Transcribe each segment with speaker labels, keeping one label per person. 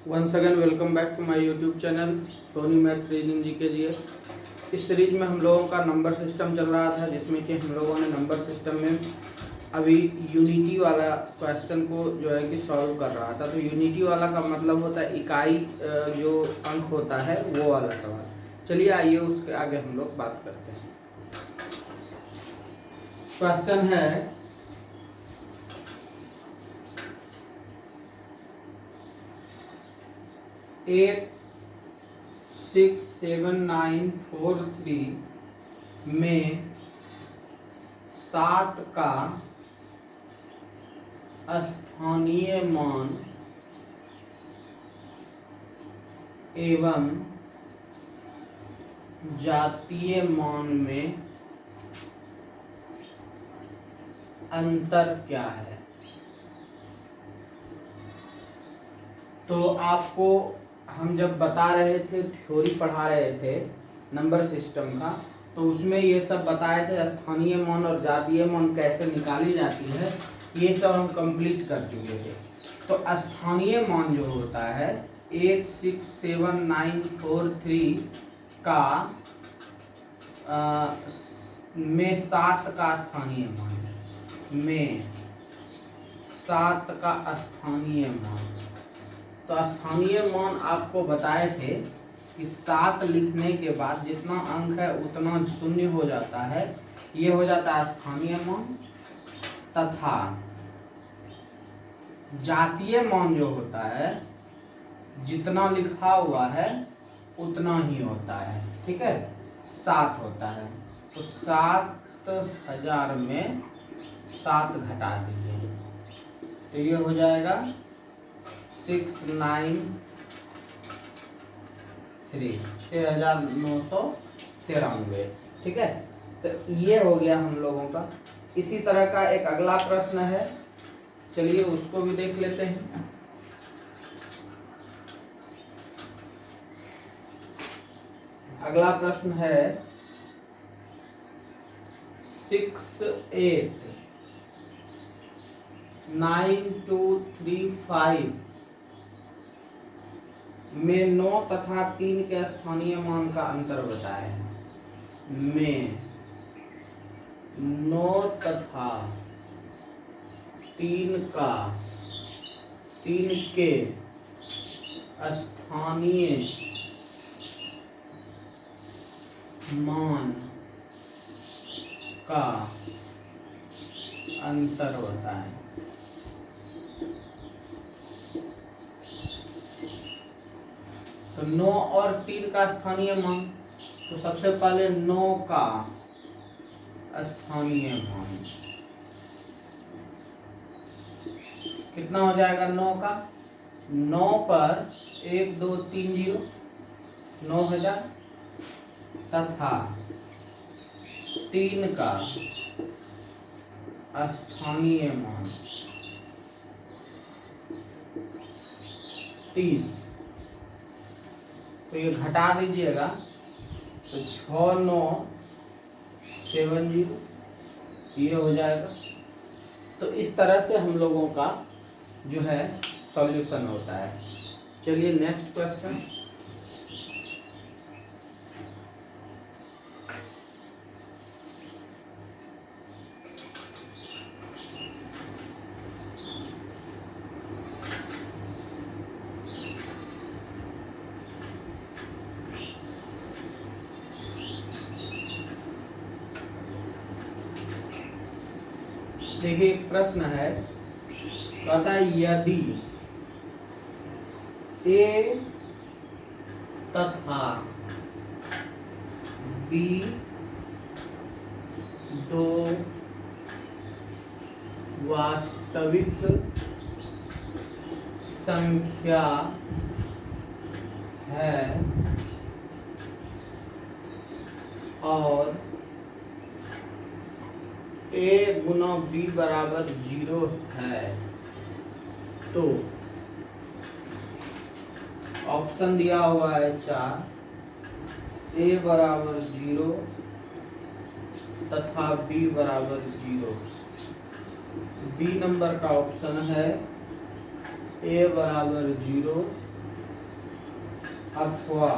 Speaker 1: Once again welcome back to my YouTube channel Soni maths reasoning ji के लिए। इस series में हम लोगों का नंबर सिस्टम चल रहा था, जिसमें कि हम लोगों ने नंबर सिस्टम में अभी यूनिटी वाला क्वेश्चन को जो है कि सॉल्व कर रहा था। तो यूनिटी वाला का मतलब होता है इकाई जो अंक होता है वो वाला सवाल। चलिए आइए उसके आगे हम लोग बात करते हैं। क्वेश्चन है 867943 में 7 का स्थानीय मान एवं जातीय मान में अंतर क्या है। तो आपको हम जब बता रहे थे, थ्योरी पढ़ा रहे थे नंबर सिस्टम का, तो उसमें ये सब बताए थे स्थानीय मान और जातीय मान कैसे निकाली जाती है, ये सब हम कंप्लीट कर चुके थे। तो स्थानीय मान जो होता है 867943 का में 7 का स्थानीय मान, में 7 का स्थानीय मान। तो स्थानीय मान आपको बताए थे कि 7 लिखने के बाद जितना अंक है उतना शून्य हो जाता है, ये हो जाता है स्थानीय मान। तथा जातीय मान जो होता है जितना लिखा हुआ है उतना ही होता है, ठीक है, 7 होता है। तो 7000 में 7 घटा दीजिए, तो ये हो जाएगा 6993, ठीक है। तो ये हो गया हम लोगों का। इसी तरह का एक अगला प्रश्न है, चलिए उसको भी देख लेते हैं। अगला प्रश्न है 689235 में 9 तथा 3 के स्थानीय मान का अंतर बताएं। में 9 तथा 3 के स्थानीय मान का अंतर बताएं। तो 9 और 3 का स्थानीय मान, तो सबसे पहले 9 का स्थानीय मान कितना हो जाएगा। 9 का 9 पर 1 2 3 0 9000 तथा 3 का स्थानीय मान 30। तो ये घटा दीजिएगा, तो 6970 ये हो जाएगा। तो इस तरह से हम लोगों का जो है सॉल्यूशन होता है। चलिए नेक्स्ट क्वेश्चन। देखिए एक प्रश्न है, कहता है यदि A तथा B दो वास्तविक संख्या है और A गुना B बराबर 0 है, तो ऑप्शन दिया हुआ है 4, A बराबर 0 तथा B बराबर 0। बी नंबर का ऑप्शन है A बराबर 0 अथवा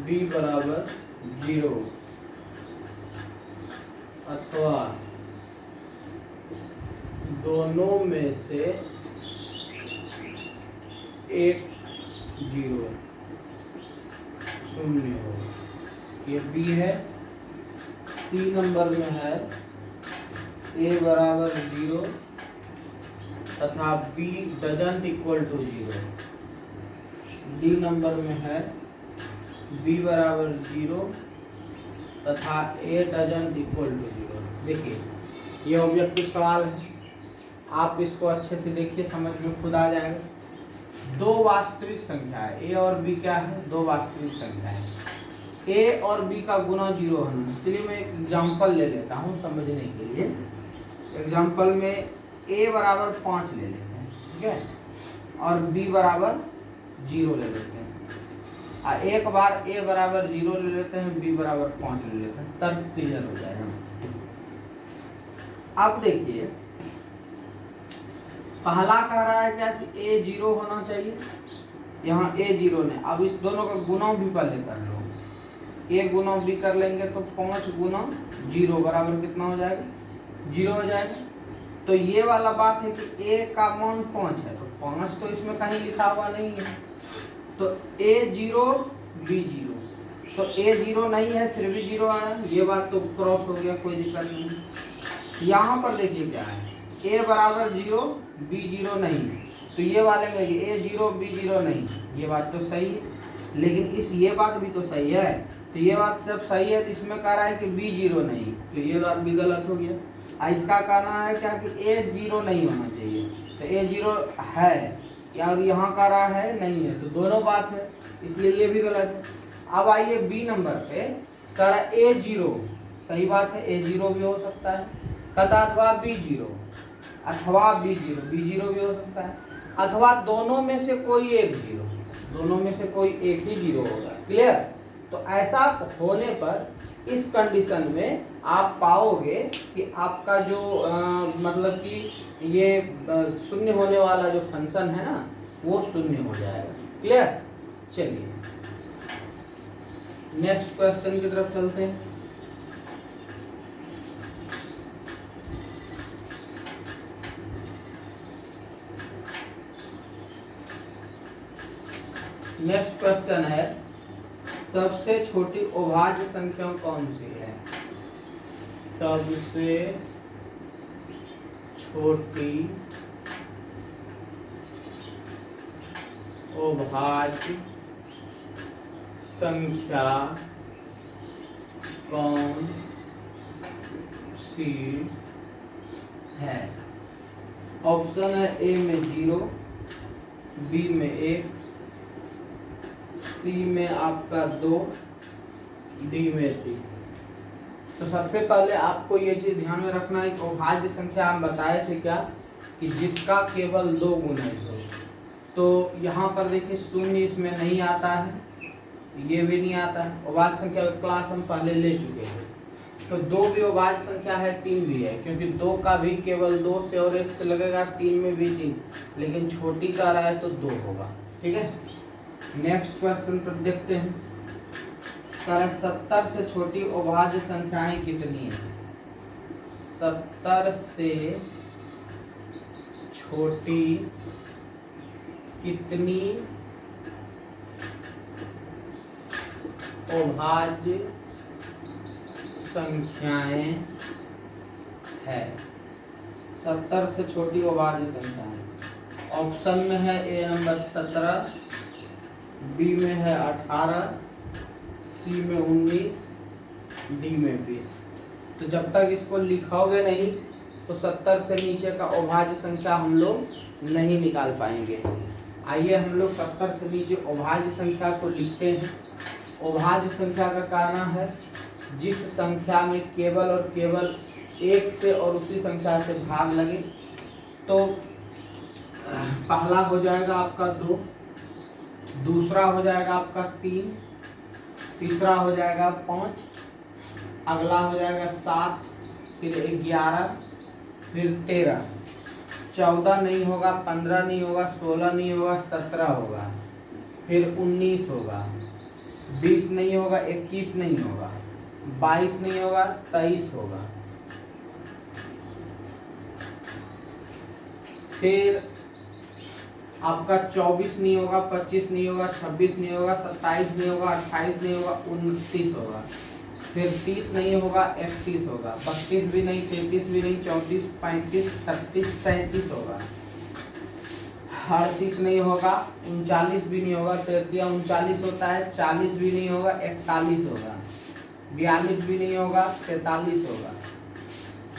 Speaker 1: b बराबर 0 अथवा दोनों में से एक 0 शून्य हो। ये b है। सी नंबर में है a बराबर 0 तथा b doesn't equal to 0। D नंबर में है b बराबर 0 तथा a डजंट इक्वल टू 0। देखिए ये ऑब्जेक्टिव सवाल है, आप इसको अच्छे से देखिए, समझ में खुद आ जाएगा। दो वास्तविक संख्या है a और b, क्या है? दो वास्तविक संख्या है। a और b का गुना 0 होना। चलिए मैं एक एग्जांपल ले लेता हूँ समझने के लिए। एग्जांपल में a बराबर 5 ले लेते हैं, ठीक है, और b बराबर 0 ले लेते हैं। एक बार a बराबर 0 ले लेते हैं, b बराबर 5 ले लेते हैं, तर्क क्लियर हो जाएगा। अब देखिए पहला कह रहा है क्या कि a 0 होना चाहिए, यहाँ a 0 नहीं। अब इस दोनों का गुना भी पहले कर लो, a गुना b कर लेंगे तो 5 गुना 0 बराबर कितना हो जाएगा? 0 हो जाएगा। तो ये वाला बात है कि a का मान 5 है, तो 5 तो इसमें कहीं लिखा हुआ नहीं है, तो a 0 b 0, तो a 0 नहीं है फिर भी 0 आया, ये बात तो क्रॉस हो गया, कोई दिक्कत नहीं। यहाँ पर देखिए क्या है, a बराबर 0 b 0 नहीं है, तो ये वाले में a 0 b 0 नहीं, ये बात तो सही है। लेकिन इस ये बात भी तो सही है, तो ये बात सब सही है, तो इसमें कह रहा है कि b 0 नहीं, तो ये बात भी गलत हो गया। इसका कहना है क्या कि a 0 नहीं होना चाहिए, तो a 0 है या यहाँ कह रहा है नहीं है, तो दोनों बात है, इसलिए ये भी गलत है। अब आइए b नंबर पे, कह रहा है a 0, सही बात है, a 0 भी हो सकता है, कहता अथवा b 0, अथवा b 0 भी हो सकता है, अथवा दोनों में से कोई एक 0, दोनों में से कोई एक ही 0 होगा। क्लियर? तो ऐसा होने पर इस कंडीशन में आप पाओगे कि आपका जो मतलब कि ये शून्य होने वाला जो फंक्शन है ना, वो शून्य हो जाएगा। क्लियर? चलिए नेक्स्ट क्वेश्चन की तरफ चलते हैं। नेक्स्ट क्वेश्चन है, सबसे छोटी अभाज्य संख्या कौन सी है? सबसे छोटी अभाज्य संख्या कौन सी है? ऑप्शन है ए में 0, बी में 1, सी में आपका 2, डी में 3। तो सबसे पहले आपको ये चीज ध्यान में रखना है कि अभाज्य संख्या हम बताए थे क्या कि जिसका केवल 2 गुणज हो। तो यहाँ पर देखिए शून्य इसमें नहीं आता है, ये भी नहीं आता है। अभाज्य संख्या का क्लास हम पहले ले चुके हैं। तो 2 भी अभाज्य संख्या है, 3 भी है, क्योंकि 2 का भी केवल 2 से और 1 से लगेगा, 3 में भी 3, लेकिन छोटी का रहा है तो 2 होगा। ठीक है, नेक्स्ट क्वेश्चन पर देखते हैं। 70 से छोटी अभाज्य संख्याएं कितनी है? 70 से छोटी कितनी अभाज्य संख्याएं है? 70 से छोटी अभाज्य संख्याएं ऑप्शन में है ए नंबर 17, बी में है 18, सी में 19, डी में 20। तो जब तक इसको लिखोगे नहीं तो 70 से नीचे का अभाज्य संख्या हम लोग नहीं निकाल पाएंगे। आइए हम लोग 70 से नीचे अभाज्य संख्या को लिखते हैं। अभाज्य संख्या का कहना है जिस संख्या में केवल और केवल 1 से और उसी संख्या से भाग लगे। तो पहला हो जाएगा आपका 2, दूसरा हो जाएगा आपका 3, तीसरा हो जाएगा 5, अगला हो जाएगा 7, फिर 11, फिर 13, 14 नहीं होगा, 15 नहीं होगा, 16 नहीं होगा, 17 होगा, फिर 19 होगा, 20 नहीं होगा, 21 नहीं होगा, 22 नहीं होगा, 23 होगा, फिर आपका 24 नहीं होगा, 25 नहीं होगा, 26 नहीं होगा, 27 नहीं होगा, 28 नहीं होगा, 29 होगा, फिर 30 नहीं होगा, 31 होगा, 32 भी नहीं, 33 भी नहीं, 34, 35, 36, 37 होगा, 38 नहीं होगा, 39 भी नहीं होगा, 39 होता है, 40 भी नहीं होगा, 41 होगा, 42 भी नहीं होगा, 43 होगा,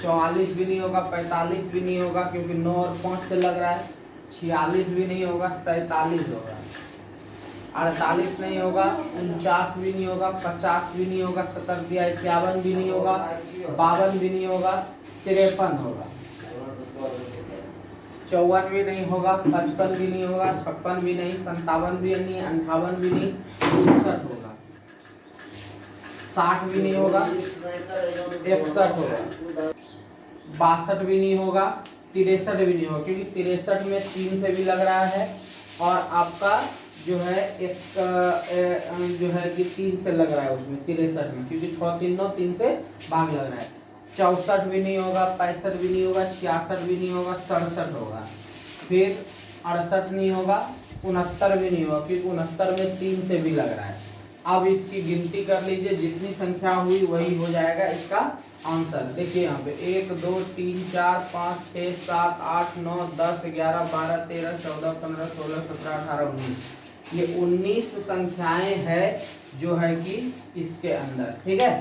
Speaker 1: 44 भी नहीं होगा, 45 भी नहीं होगा क्योंकि 9 और 5 से लग रहा है, 46 भी नहीं होगा, 47 होगा, 48 नहीं होगा, 49 भी नहीं होगा, 50 भी नहीं होगा, 51 भी नहीं होगा, 52 भी नहीं होगा, 53 होगा, 54 भी नहीं होगा, 55 भी नहीं होगा, 56 भी नहीं, 57 भी नहीं, 58 भी नहीं, 62 होगा, 60 भी नहीं होगा, 61 होगा, 62 भी नहीं होगा, 63 भी नहीं होगा क्योंकि 63 में 3 से भी लग रहा है और आपका जो है जो है कि 3 से लग रहा है उसमें 63 में क्योंकि 6 3 9 3 से भाग लग रहा है। 64 भी नहीं होगा, 65 भी नहीं होगा, 66 भी नहीं होगा, 67 होगा, फिर 68 नहीं होगा, 69 भी नहीं होगा क्योंकि 69 में 3 से भी लग रहा है। अब इसकी गिनती कर लीजिए, जितनी संख्या हुई वही हो जाएगा इसका आंसर। देखिए यहाँ पे 1 2 3 4 5 6 7 8 9 10 11 12 13 14 15 16 17 18 19, ये 19 संख्याएं हैं जो है कि इसके अंदर, ठीक है।